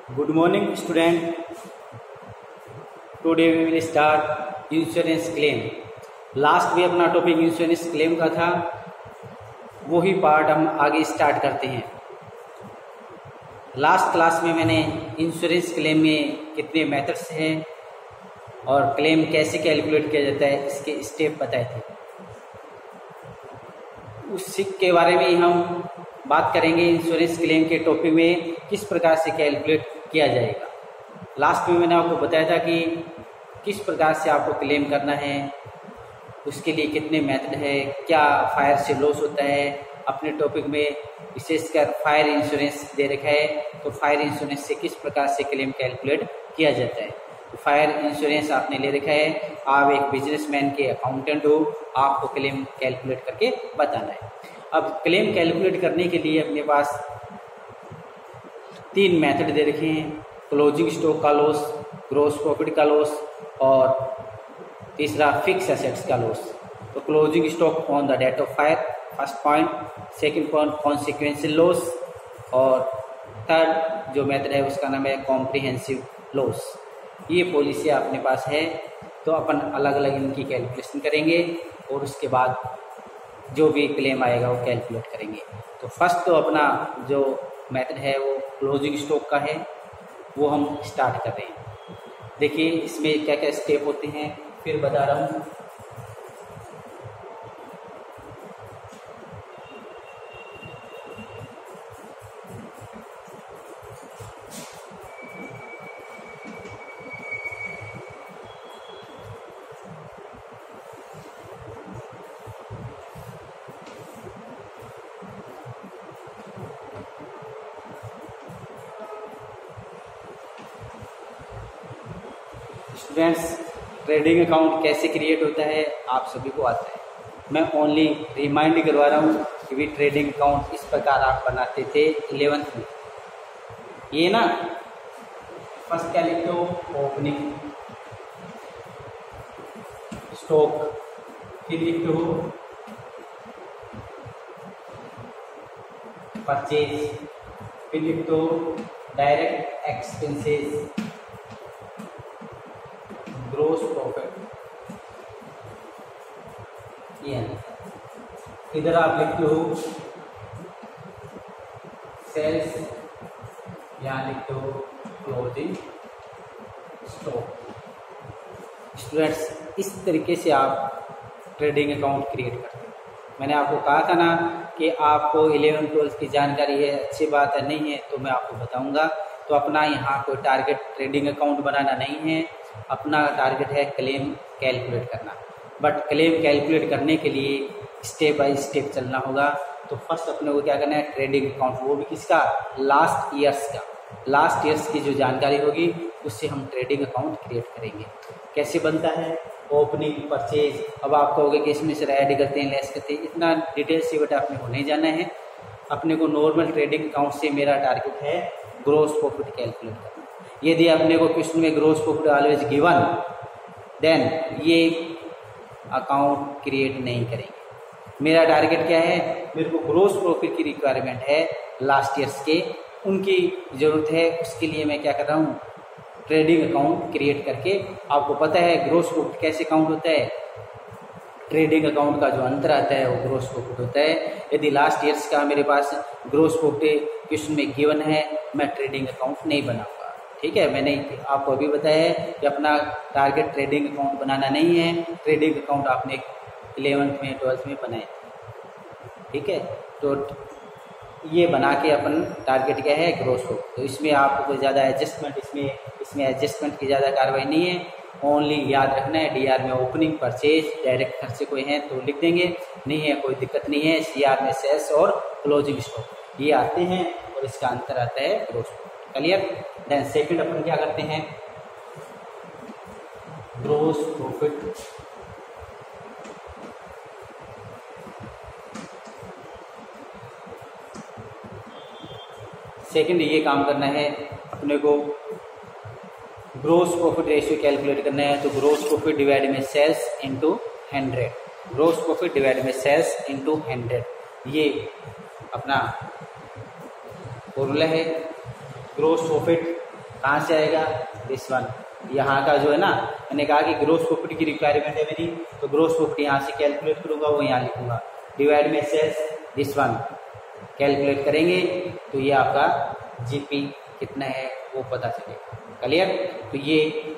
Good morning, student. Today we will start insurance claim. Last भी अपना topic insurance claim का था, वही पार्ट हम आगे स्टार्ट करते हैं। लास्ट क्लास में मैंने इंश्योरेंस क्लेम में कितने मेथड्स हैं और क्लेम कैसे कैलकुलेट किया जाता है इसके स्टेप बताए थे। उसी के बारे में हम बात करेंगे इंश्योरेंस क्लेम के टॉपिक में किस प्रकार से कैलकुलेट किया जाएगा। लास्ट में मैंने आपको बताया था कि किस प्रकार से आपको क्लेम करना है, उसके लिए कितने मेथड है, क्या फायर से लॉस होता है। अपने टॉपिक में विशेषकर फायर इंश्योरेंस दे रखा है, तो फायर इंश्योरेंस से किस प्रकार से क्लेम कैलकुलेट किया जाता है। तो फायर इंश्योरेंस आपने ले रखा है, आप एक बिजनेसमैन के अकाउंटेंट हो, आपको क्लेम कैलकुलेट करके बताना है। अब क्लेम कैलकुलेट करने के लिए अपने पास तीन मेथड दे रखे हैं, क्लोजिंग स्टॉक का लॉस, ग्रॉस प्रॉफिट का लॉस और तीसरा फिक्स एसेट्स का लॉस। तो closing stock on the date of fire first point, second point consequential loss और थर्ड जो मेथड है उसका नाम है कॉम्प्रिहेंसिव लॉस। ये पॉलिसी अपने पास है, तो अपन अलग अलग इनकी कैलकुलेशन करेंगे और उसके बाद जो भी क्लेम आएगा वो कैलकुलेट करेंगे। तो फर्स्ट तो अपना जो मेथड है वो क्लोजिंग स्टॉक का है, वो हम स्टार्ट कर रहे हैं। देखिए इसमें क्या क्या स्टेप होते हैं फिर बता रहा हूँ। स्टूडेंट्स, ट्रेडिंग अकाउंट कैसे क्रिएट होता है आप सभी को आता है। मैं ओनली रिमाइंड करवा रहा हूँ कि भी ट्रेडिंग अकाउंट इस प्रकार आप बनाते थे 11th में। ये ना फर्स्ट क्या लिखते हो, ओपनिंग स्टॉक, फिर लिखते हो परचेज, फिर लिखते हो डायरेक्ट एक्सपेंसेस, ग्रोस प्रॉफिट। ये इधर आप लिखते हो सेल्स, यहाँ लिखते हो क्लोजिंग स्टॉक। स्टूडेंट्स, इस तरीके से आप ट्रेडिंग अकाउंट क्रिएट करते हैं। मैंने आपको कहा था ना कि आपको 11th-12th की जानकारी है, अच्छी बात है, नहीं है तो मैं आपको बताऊंगा। तो अपना यहाँ कोई टारगेट ट्रेडिंग अकाउंट बनाना नहीं है, अपना टारगेट है क्लेम कैलकुलेट करना। बट क्लेम कैलकुलेट करने के लिए स्टेप बाय स्टेप चलना होगा। तो फर्स्ट अपने को क्या करना है, ट्रेडिंग अकाउंट, वो भी किसका, लास्ट ईयर्स का। लास्ट ईयर्स की जो जानकारी होगी उससे हम ट्रेडिंग अकाउंट क्रिएट करेंगे। कैसे बनता है, ओपनिंग, परचेज। अब आप कहोगे कि इसमें से ऐड करते हैं, लेस करते हैं, इतना डिटेल से बेटा अपने को नहीं जाना है। अपने को नॉर्मल ट्रेडिंग अकाउंट से मेरा टारगेट है ग्रोस प्रॉफिट कैलकुलेट करना। यदि अपने को क्वेश्चन में gross profit always given, then ये अकाउंट क्रिएट नहीं करेंगे। मेरा टारगेट क्या है, मेरे को ग्रोस प्रॉफिट की रिक्वायरमेंट है, लास्ट ईयर्स के उनकी ज़रूरत है। उसके लिए मैं क्या कर रहा हूँ, ट्रेडिंग अकाउंट क्रिएट करके। आपको पता है ग्रोस प्रॉफिट कैसे काउंट होता है, ट्रेडिंग अकाउंट का जो अंतर आता है वो ग्रोस प्रॉफिट होता है। यदि लास्ट ईयर्स का मेरे पास ग्रोस प्रॉफिट क्वेश्चन में गिवन है, मैं ट्रेडिंग अकाउंट नहीं बनाऊंगा। ठीक है, मैंने आपको अभी बताया है कि अपना टारगेट ट्रेडिंग अकाउंट बनाना नहीं है। ट्रेडिंग अकाउंट आपने 11th में 12th में बनाए, ठीक है। तो ये बना के अपन टारगेट क्या है, ग्रोस प्रॉफिट। तो इसमें आपको कोई ज़्यादा एडजस्टमेंट, इसमें एडजस्टमेंट की ज़्यादा कार्रवाई नहीं है। ओनली याद रखना है, डीआर में ओपनिंग, परचेज, डायरेक्ट खर्चे कोई हैं तो लिख देंगे, नहीं है कोई दिक्कत नहीं है। सीआर में सेल्स और क्लोजिंग स्टॉक ये आते हैं और इसका अंतर आता है gross profit. Clear. Then second अपन क्या करते हैं, ग्रोस प्रॉफिट। सेकंड ये काम करना है अपने को, ग्रोस प्रॉफिट रेशियो कैलकुलेट करना है। तो ग्रोस प्रॉफिट डिवाइड में sales into 100, gross profit divide में सेल्स इंटू 100, ये अपना फॉर्मूला है। ग्रोस प्रॉफिट कहाँ से आएगा, दिस वन। यहाँ का जो है ना, मैंने कहा कि ग्रोस प्रॉफिट की रिक्वायरमेंट है मेरी, तो ग्रोस प्रॉफिट यहाँ से कैलकुलेट करूंगा, वो यहाँ लिखूंगा, डिवाइड में सेल्स दिस वन, कैलकुलेट करेंगे तो ये आपका जीपी कितना है वो पता चलेगा। क्लियर। तो ये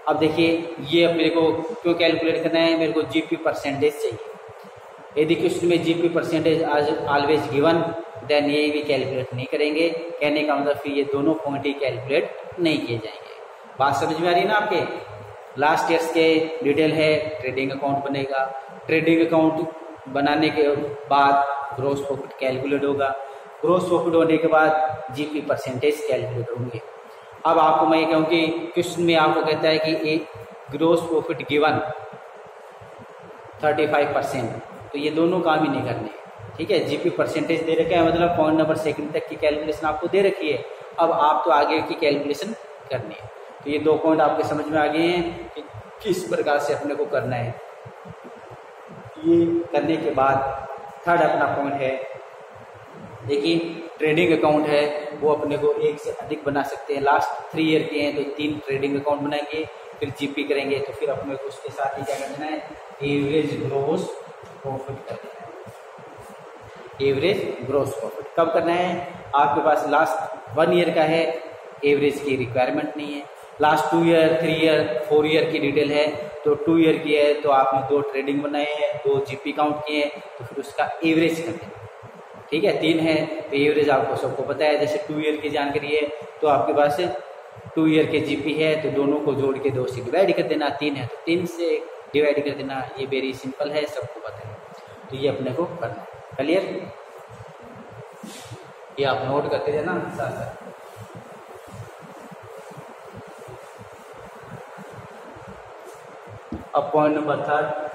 अब देखिए, ये अब मेरे को क्यों कैलकुलेट करना है, मेरे को जीपी परसेंटेज चाहिए। यदि क्वेश्चन में GP percentage always given, then ये भी कैलकुलेट नहीं करेंगे। कहने का मतलब फिर ये दोनों पॉइंट ही कैलकुलेट नहीं किए जाएंगे। बात समझ में आ रही है ना आपके। लास्ट ईयर्स के डिटेल है, ट्रेडिंग अकाउंट बनेगा, ट्रेडिंग अकाउंट बनाने के बाद ग्रोस प्रॉफिट कैलकुलेट होगा, ग्रोस प्रॉफिट होने के बाद जीपी परसेंटेज कैलकुलेट होंगे। अब आपको मैं ये कहूँ कि क्वेश्चन में आपको कहता है कि एक ग्रोस प्रॉफिट गिवन 35%, तो ये दोनों काम ही नहीं करने, ठीक है। जीपी परसेंटेज दे रखा है, मतलब पॉइंट नंबर सेकंड तक की कैलकुलेशन आपको दे रखी है। अब आप तो आगे की कैलकुलेशन करनी है। तो ये दो पॉइंट आपके समझ में आ गए हैं कि किस प्रकार से अपने को करना है। ये करने के बाद थर्ड अपना पॉइंट है, देखिए ट्रेडिंग अकाउंट है वो अपने को एक से अधिक बना सकते हैं। लास्ट 3 ईयर के हैं तो 3 ट्रेडिंग अकाउंट बनाएंगे, फिर जीपी करेंगे, तो फिर अपने को उसके साथ ही क्या करना है, एवरेज ग्रोस प्रॉफिट करना है। एवरेज ग्रोस प्रॉफिट कब करना है, आपके पास लास्ट 1 ईयर का है, एवरेज की रिक्वायरमेंट नहीं है। लास्ट 2 ईयर, 3 ईयर, 4 ईयर की डिटेल है, तो 2 ईयर की है तो आपने 2 ट्रेडिंग बनाए हैं, 2 जीपी काउंट किए हैं, तो फिर उसका एवरेज कर दें, ठीक है। 3 है तो एवरेज आपको सबको पता है। जैसे 2 ईयर की जानकारी है तो आपके पास 2 ईयर के जीपी है, तो दोनों को जोड़ के 2 से डिवाइड कर देना। 3 है तो 3 से डिवाइड कर देना। ये वेरी सिंपल है, सबको पता है, तो ये अपने को करना है। क्लियर। ये आप नोट करते जाना साथ साथ। अब पॉइंट नंबर 3,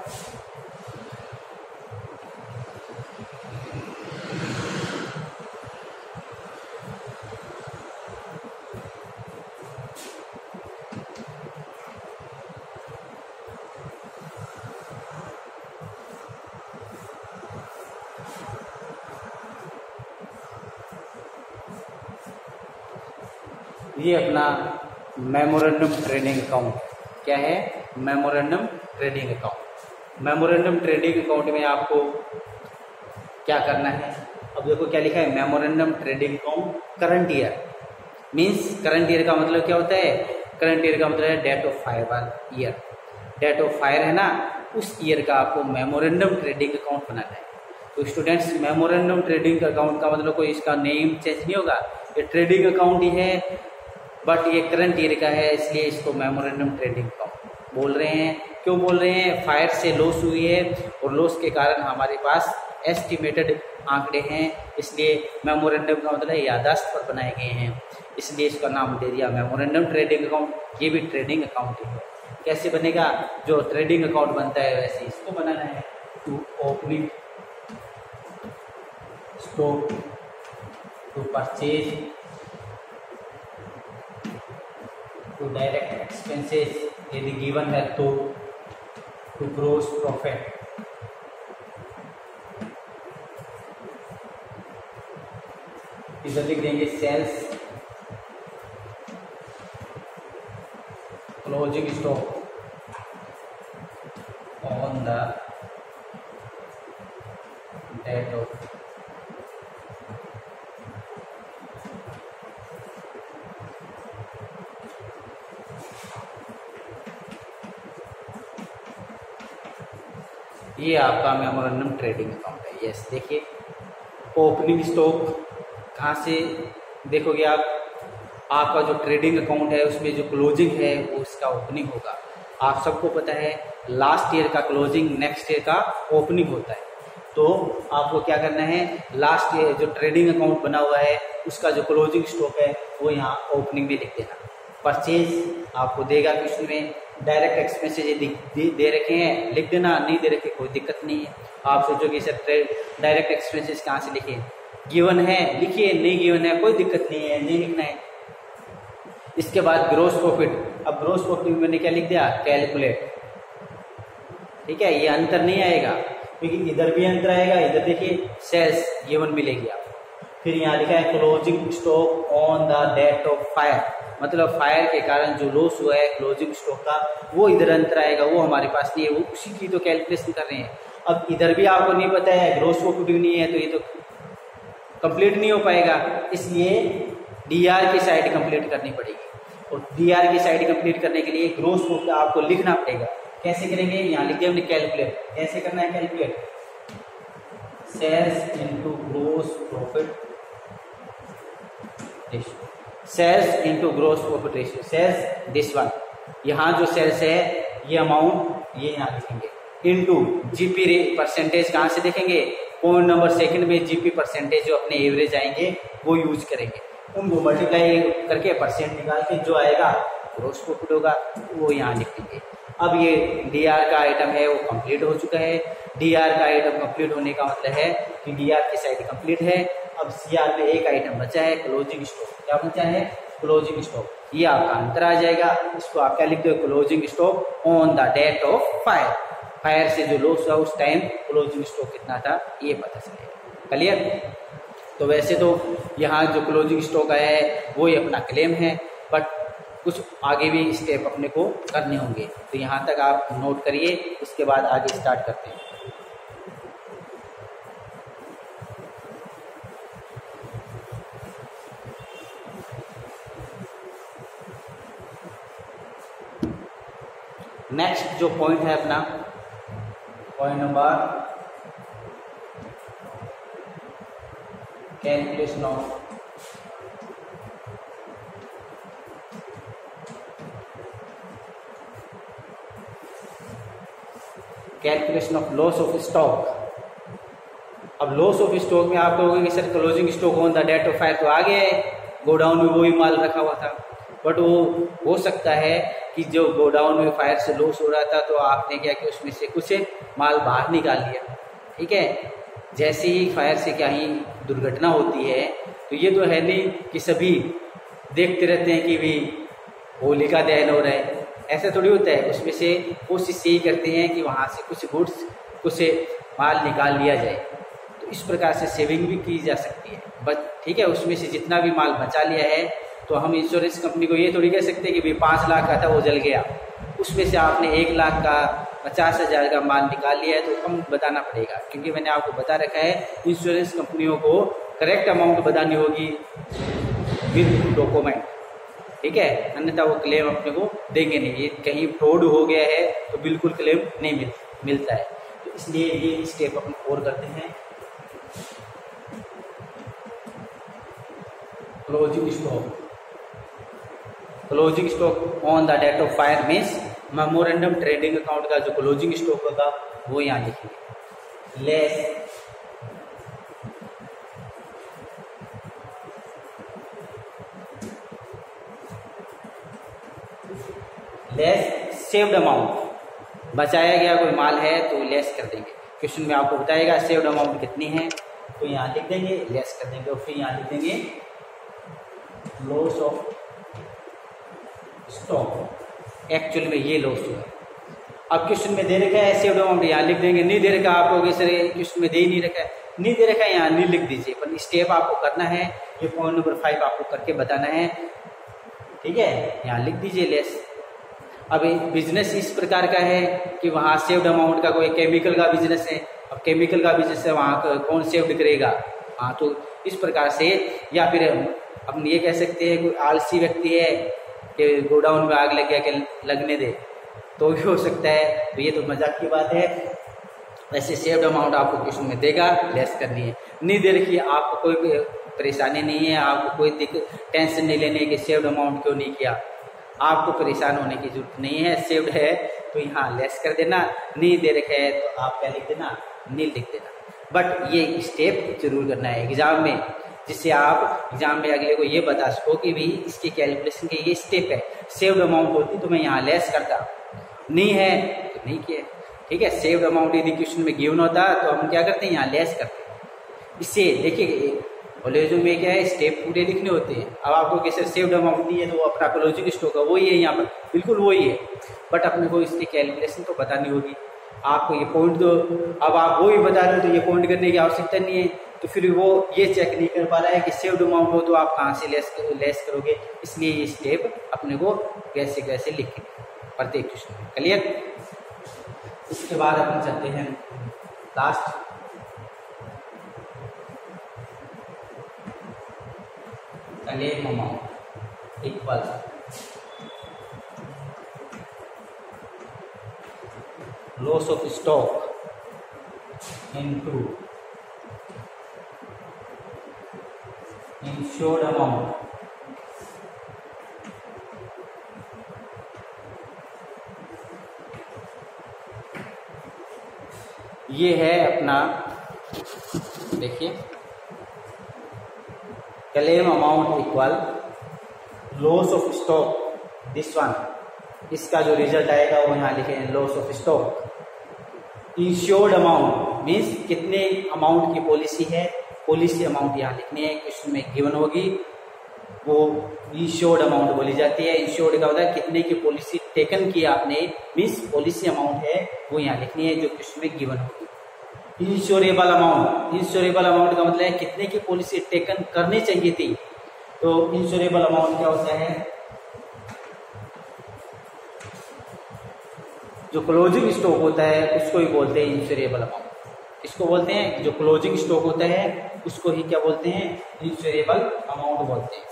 ये अपना मेमोरेंडम ट्रेडिंग अकाउंट क्या है, memorandum trading account. Memorandum trading account में आपको क्या करना है, अब देखो क्या लिखा है, memorandum trading account current year. Means current year का मतलब क्या होता है, करंट ईयर का मतलब है डेट ऑफ फायर वाला ईयर। डेट ऑफ फायर है ना, उस ईयर का आपको मेमोरेंडम ट्रेडिंग अकाउंट बनाना है। तो स्टूडेंट्स, मेमोरेंडम ट्रेडिंग अकाउंट का मतलब कोई इसका नेम चेंज नहीं होगा, ये ट्रेडिंग अकाउंट ही है, बट ये करंट ईयर का है, इसलिए इसको मेमोरेंडम ट्रेडिंग अकाउंट बोल रहे हैं। क्यों बोल रहे हैं, फायर से लॉस हुई है और लॉस के कारण हमारे पास एस्टिमेटेड आंकड़े हैं, इसलिए मेमोरेंडम का मतलब याददाश्त पर बनाए गए हैं, इसलिए इसका नाम दे दिया मेमोरेंडम ट्रेडिंग अकाउंट। ये भी ट्रेडिंग अकाउंट ही है। कैसे बनेगा, जो ट्रेडिंग अकाउंट बनता है वैसे इसको बनाना है। To opening stock, to purchase, to direct expenses यदि गिवन है तो, टू ग्रोस प्रॉफिट, इधर लिख देंगे sales, closing stock on the date of ये आपका मेमोरेंडम ट्रेडिंग अकाउंट है। यस, देखिए ओपनिंग स्टॉक कहाँ से देखोगे आप, आपका जो ट्रेडिंग अकाउंट है उसमें जो क्लोजिंग है वो इसका ओपनिंग होगा। आप सबको पता है लास्ट ईयर का क्लोजिंग नेक्स्ट ईयर का ओपनिंग होता है, तो आपको क्या करना है, लास्ट ईयर जो ट्रेडिंग अकाउंट बना हुआ है उसका जो क्लोजिंग स्टॉक है वो यहाँ ओपनिंग में लिख देना। परचेज आपको देगा कि उसमें डायरेक्ट एक्सपेंसेस दे रखे हैं, लिख देना, नहीं दे रखे कोई दिक्कत नहीं है। आप सोचोगे सर डायरेक्ट एक्सपेंसेस कहाँ से लिखे, गिवन है लिखिए, नहीं गिवन है कोई दिक्कत नहीं है, नहीं लिखना है। इसके बाद ग्रोस प्रॉफिट, अब ग्रोस प्रॉफिट में मैंने क्या लिख दिया, कैलकुलेट, ठीक है। ये अंतर नहीं आएगा क्योंकि इधर भी अंतर आएगा, इधर देखिए सेल्स गिवन मिलेगी आपको, फिर यहाँ लिखा है closing stock on the date of fire, मतलब फायर के कारण जो लॉस हुआ है क्लोजिंग स्टॉक का वो इधर अंतर आएगा, वो हमारे पास नहीं है, वो उसी की तो कैलकुलेशन कर रहे हैं। अब इधर भी आपको नहीं पता है, ग्रॉस प्रॉफिट भी नहीं है, तो ये तो कंप्लीट नहीं हो पाएगा, इसलिए डीआर की साइड कंप्लीट करनी पड़ेगी। और डीआर की साइड कंप्लीट करने के लिए ग्रॉस प्रॉफिट आपको लिखना पड़ेगा। कैसे करेंगे, यहाँ लिख दिया हमने कैलकुलेट, कैसे करना है calculate, sales into gross profit ratio, sales into gross profit ratio, sales this one, यहाँ जो सेल्स है ये अमाउंट ये यहाँ लिखेंगे, इनटू जीपी परसेंटेज कहाँ से देखेंगे, पॉइंट नंबर सेकंड में जीपी परसेंटेज जो अपने एवरेज आएंगे वो यूज करेंगे, उनको मल्टीप्लाई करके परसेंट निकाल के जो आएगा ग्रॉस प्रॉफिट होगा वो यहाँ लिख देंगे। अब ये डीआर का आइटम है वो कंप्लीट हो चुका है। डीआर का आइटम कंप्लीट होने का मतलब है कि डीआर की साइड कंप्लीट है। अब सीआर में एक आइटम बचा है क्लोजिंग स्टॉक, क्या बचा है क्लोजिंग स्टॉक, ये आपका अंतर आ जाएगा। इसको आप क्या लिख दो, closing stock on the date of fire, fire से जो लॉस हुआ उस टाइम क्लोजिंग स्टॉक कितना था ये पता चलेगा। क्लियर। तो वैसे तो यहाँ जो क्लोजिंग स्टॉक आया है वो ही अपना क्लेम है, बट कुछ आगे भी स्टेप अपने को करने होंगे, तो यहाँ तक आप नोट करिए, उसके बाद आगे स्टार्ट करते हैं। नेक्स्ट जो पॉइंट है अपना point number calculation of calculation of loss of stock. अब लॉस ऑफ स्टॉक में आप कहोगे कि sir closing stock on the date of fire तो आ गया है, गोडाउन में वही माल रखा हुआ था, बट वो हो सकता है कि जो गोडाउन में फायर से लॉस हो रहा था तो आपने क्या कि उसमें से कुछ माल बाहर निकाल लिया, ठीक है। जैसे ही फायर से क्या ही दुर्घटना होती है तो ये तो है नहीं कि सभी देखते रहते हैं कि भी होलिका दहन हो रहा है, ऐसा थोड़ी होता है। उसमें से कोशिश यही करते हैं कि वहाँ से कुछ गुड्स कुछ माल निकाल लिया जाए, तो इस प्रकार से सेविंग भी की जा सकती है, बस ठीक है। उसमें से जितना भी माल बचा लिया है तो हम इंश्योरेंस कंपनी को ये थोड़ी कह सकते हैं कि भाई 5 लाख का था वो जल गया, उसमें से आपने 1 लाख का 50,000 का माल निकाल लिया है तो कम बताना पड़ेगा, क्योंकि मैंने आपको बता रखा है इंश्योरेंस कंपनियों को करेक्ट अमाउंट बतानी होगी विद डॉक्यूमेंट, ठीक है, अन्यथा वो क्लेम अपने को देंगे नहीं। ये कहीं फ्रॉड हो गया है तो बिल्कुल क्लेम नहीं मिलता है, तो इसलिए ये स्टेप अपन और करते हैं। Closing stock, closing stock on the date of fire means memorandum trading account का जो क्लोजिंग स्टॉक होगा वो यहाँ लिखेंगे, लेस सेव्ड अमाउंट, बचाया गया कोई माल है तो लेस कर देंगे। क्वेश्चन में आपको बताएगा सेव्ड अमाउंट कितनी है, तो यहाँ लिख देंगे, लेस कर देंगे, और फिर यहाँ लिख देंगे लॉस ऑफ स्टॉक, एक्चुअल में ये लॉस हुआ। अब क्वेश्चन में दे रखा है सेव्ड अमाउंट, यहाँ लिख देंगे। नहीं दे रखा, आप लोग सर क्वेश्चन में दे ही नहीं रखा है, नहीं दे रखा है यहाँ नहीं लिख दीजिए, पर स्टेप आपको करना है, ये पॉइंट नंबर 5 आपको करके बताना है, ठीक है। यहाँ लिख दीजिए लेस। अब बिजनेस इस प्रकार का है कि वहाँ सेव्ड अमाउंट का कोई केमिकल का बिजनेस है, अब केमिकल का बिजनेस है वहाँ कौन सेव्ड करेगा, हाँ तो इस प्रकार से। या फिर हम ये कह सकते हैं कोई आलसी व्यक्ति है कि गोडाउन में आग लग गया कि लगने दे, तो भी हो सकता है, तो ये तो मजाक की बात है। वैसे सेव्ड अमाउंट आपको क्वेश्चन में देगा, लेस करनी है। नहीं दे रखी, आपको कोई परेशानी नहीं है, आपको कोई टेंशन नहीं लेने कि सेव्ड अमाउंट क्यों नहीं किया, आपको परेशान होने की जरूरत नहीं है। सेव्ड है तो यहाँ लेस कर देना, नहीं दे रखे है तो आप क्या लिख देना, नील लिख देना। बट ये स्टेप जरूर करना है एग्जाम में, जिससे आप एग्जाम में अगले को ये बता सको कि भाई इसके कैलकुलेशन के ये स्टेप है। सेव्ड अमाउंट होती तो मैं यहाँ लेस करता, नहीं है तो नहीं किया, ठीक है। सेव्ड अमाउंट यदि क्वेश्चन में गिवन होता तो हम क्या करते हैं, यहाँ लेस करते हैं। इससे देखिए कॉलेजों में क्या है, स्टेप पूरे लिखने होते हैं। अब आपको कैसे सेव्ड अमाउंट नहीं है तो अपना क्लोजिंग स्टॉक है वही है, यहाँ पर बिल्कुल वही है, बट अपने को इसकी कैलकुलेशन तो बतानी होगी। आपको ये पॉइंट दो, अब आप वो ही बता रहे हो तो ये पॉइंट करने की आवश्यकता नहीं है, तो फिर वो ये चेक नहीं कर पा रहा है कि सेव्ड अमाउंट हो तो आप कहाँ से लेस करोगे, इसलिए ये स्टेप अपने को कैसे कैसे लिखे प्रत्येक क्वेश्चन में। क्लियर। उसके बाद अपन चलते हैं last, claim amount equal loss of stock into insured amount ये है अपना, देखिए claim amount equal loss of stock, this one, इसका जो रिजल्ट आएगा वो यहाँ लिखे हैं loss of stock. Insured amount means कितने अमाउंट की पॉलिसी है, पॉलिसी अमाउंट यहाँ लिखनी है, क्वेश्चन में गिवन होगी, वो इंश्योर्ड अमाउंट बोली जाती है। इंश्योर्ड का होता है कितने की पॉलिसी टेकन की आपने, मीन्स पॉलिसी अमाउंट है वो यहाँ लिखनी है जो क्वेश्चन में गिवन होगी। इंश्योरेबल अमाउंट, इंश्योरेबल अमाउंट का मतलब है कितने की पॉलिसी टेकन करनी चाहिए थी। तो इंश्योरेबल अमाउंट क्या होता है, जो क्लोजिंग स्टॉक होता है उसको ही बोलते हैं इंश्योरेबल अमाउंट। इसको बोलते हैं जो क्लोजिंग स्टॉक होता है उसको ही क्या बोलते हैं, इंश्योरेबल अमाउंट बोलते हैं।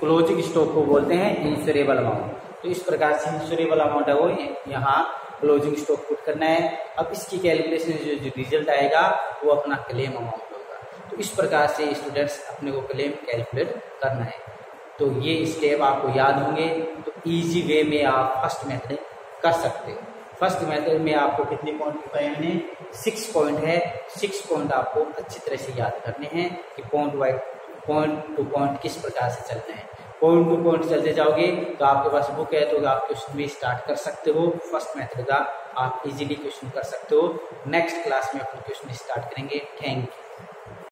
क्लोजिंग स्टॉक को बोलते हैं इंश्योरेबल अमाउंट। तो इस प्रकार से इंश्योरेबल अमाउंट है वो यहाँ क्लोजिंग स्टॉक पुट करना है। अब इसकी कैलकुलेशन जो रिजल्ट आएगा वो अपना क्लेम अमाउंट होगा। तो इस प्रकार से स्टूडेंट्स अपने को क्लेम कैलकुलेट करना है। तो ये स्टेप आपको याद होंगे तो इजी वे में आप फर्स्ट मेथड कर सकते हो। फर्स्ट मेथड में आपको कितने पॉइंट बताए मैंने, 6 पॉइंट है। 6 पॉइंट आपको अच्छी तरह से याद करने हैं कि पॉइंट टू पॉइंट किस प्रकार से चलना है। पॉइंट टू पॉइंट चलते जाओगे तो आपके पास बुक है तो आप क्वेश्चन भी स्टार्ट कर सकते हो। फर्स्ट मेथड का आप इजीली क्वेश्चन कर सकते हो। नेक्स्ट क्लास में अपने क्वेश्चन स्टार्ट करेंगे। Thank you.